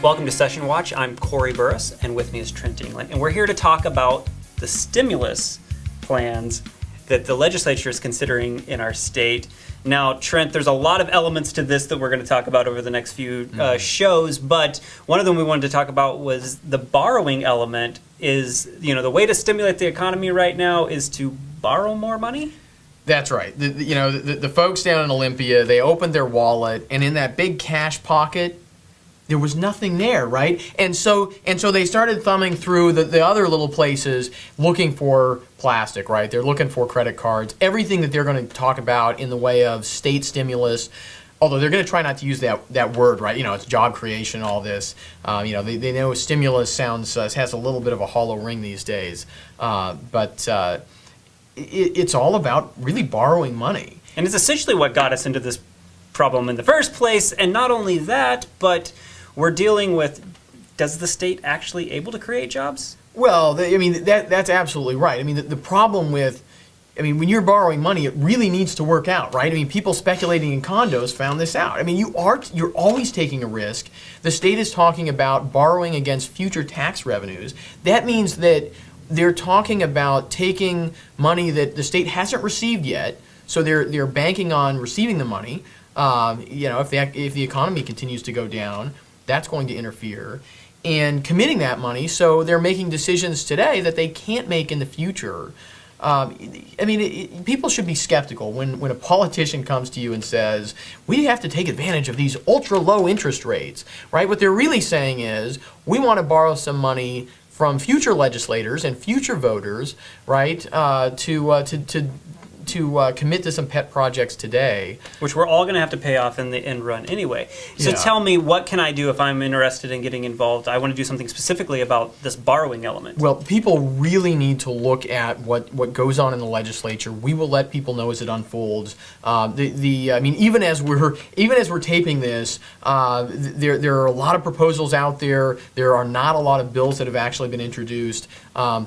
Welcome to Session Watch. I'm Corey Burris, and with me is Trent England. And we're here to talk about the stimulus plans that the legislature is considering in our state. Now, Trent, there's a lot of elements to this that we're going to talk about over the next few shows, but one of them we wanted to talk about was the borrowing element. Is, the way to stimulate the economy right now is to borrow more money? That's right. The folks down in Olympia, they opened their wallet, and in that big cash pocket, there was nothing there, right? And so they started thumbing through the other little places looking for plastic, right? They're looking for credit cards, everything that they're going to talk about in the way of state stimulus. Although they're going to try not to use that word, right? It's job creation, all this. They know stimulus has a little bit of a hollow ring these days. But it's all about really borrowing money. And it's essentially what got us into this problem in the first place. And not only that, but we're dealing with, does the state actually able to create jobs? Well, that's absolutely right. The problem with, when you're borrowing money, it really needs to work out, right? People speculating in condos found this out. You're always taking a risk. The state is talking about borrowing against future tax revenues. That means that they're talking about taking money that the state hasn't received yet, so they're banking on receiving the money. If the economy continues to go down, that's going to interfere, and committing that money, so they're making decisions today that they can't make in the future. People should be skeptical when a politician comes to you and says, we have to take advantage of these ultra low interest rates, right? What they're really saying is, we want to borrow some money from future legislators and future voters, right, to commit to some pet projects today. Which we're all going to have to pay off in the end run anyway. So Yeah. Tell me, what can I do if I'm interested in getting involved? I want to do something specifically about this borrowing element. Well, people really need to look at what goes on in the legislature. We will let people know as it unfolds. Even as we're taping this, there are a lot of proposals out there. There are not a lot of bills that have actually been introduced.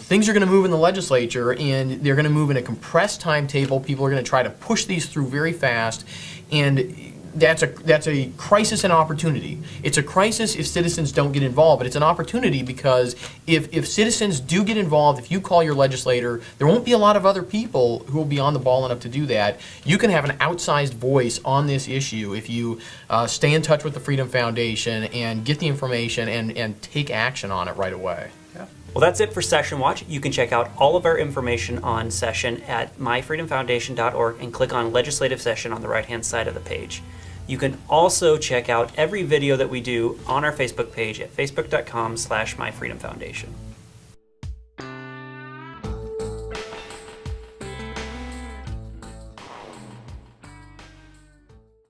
Things are going to move in the legislature, and they're going to move in a compressed timetable. People are going to try to push these through very fast, and that's a crisis and opportunity. It's a crisis if citizens don't get involved, but it's an opportunity because if citizens do get involved, if you call your legislator, there won't be a lot of other people who will be on the ball enough to do that. You can have an outsized voice on this issue if you stay in touch with the Freedom Foundation and get the information and take action on it right away. Well, that's it for Session Watch. You can check out all of our information on Session at myfreedomfoundation.org and click on Legislative Session on the right-hand side of the page. You can also check out every video that we do on our Facebook page at facebook.com/myfreedomfoundation.